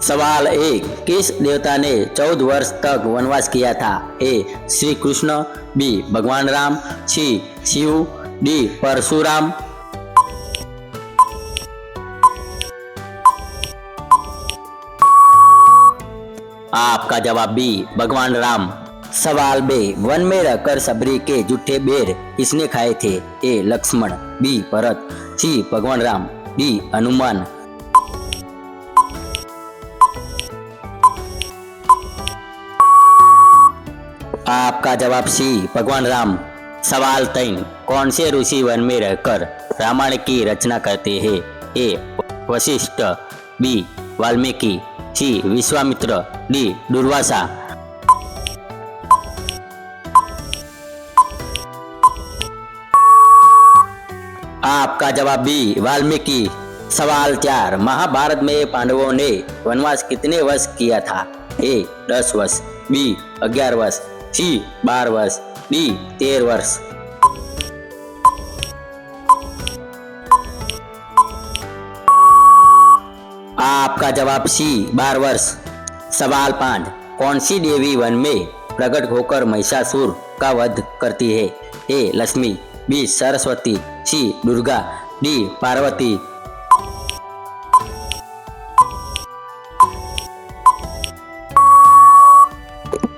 सवाल 1। किस देवता ने 14 वर्ष तक वनवास किया था? ए श्री कृष्ण, बी भगवान राम, सी शिव, डी परशुराम। आपका जवाब बी भगवान राम। सवाल 2। वन में रहकर सबरी के जूठे बेर किसने खाए थे? ए लक्ष्मण, बी भरत, सी भगवान राम, डी हनुमान। आपका जवाब सी भगवान राम। सवाल 3। कौन से ऋषि वन में रहकर रामायण की रचना करते हैं? ए वशिष्ठ, बी वाल्मीकि, सी विश्वामित्र, डी दुर्वासा। आपका जवाब बी वाल्मीकि। सवाल 4। महाभारत में पांडवों ने वनवास कितने वर्ष किया था? ए 10 वर्ष, बी 11 वर्ष, सी 12 वर्ष, डी 13 वर्ष। आपका जवाब सी 12 वर्ष। सवाल 5। कौन सी देवी वन में प्रकट होकर महिषासुर का वध करती है? ए लक्ष्मी, बी सरस्वती, सी दुर्गा, डी पार्वती।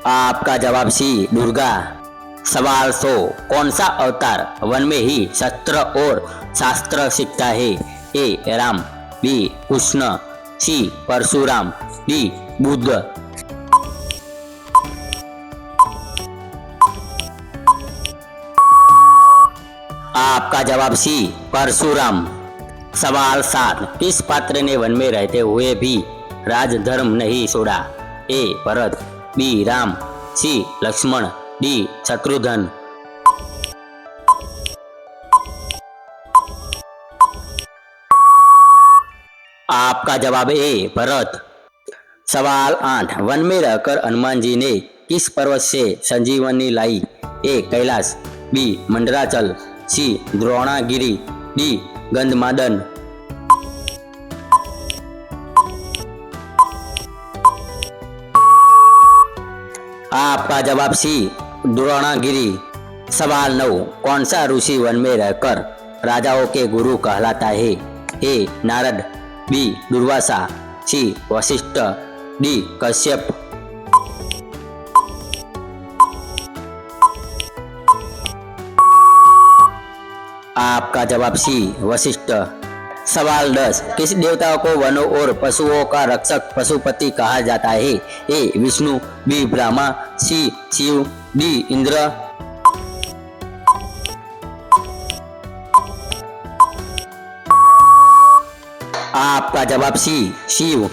आपका जवाब सी दुर्गा। सवाल 100। कौन सा अवतार वन में ही शस्त्र और शास्त्र सीखता है? ए राम, बी कृष्ण, सी परशुराम, डी बुद्ध। आपका जवाब सी परशुराम। सवाल 7। किस पात्र ने वन में रहते हुए भी राजधर्म नहीं छोड़ा? ए भरत, बी राम, सी लक्ष्मण, डी शत्रुघ्न। आपका जवाब ए भरत। सवाल 8। वन में रहकर हनुमान जी ने किस पर्वत से संजीवनी लाई? ए कैलाश, बी मंडराचल, सी द्रोणागिरी, डी गंधमादन। आपका जवाब सी द्रोणागिरी। सवाल 9। कौन सा ऋषि वन में रहकर राजाओं के गुरु कहलाता है? ए नारद, बी दुर्वासा, सी वशिष्ठ, डी कश्यप। आपका जवाब सी वशिष्ठ। सवाल 10। किस देवता को वनों और पशुओं का रक्षक पशुपति कहा जाता है? ए विष्णु, बी ब्रह्मा, सी शिव, डी इंद्र। आपका जवाब सी शिव।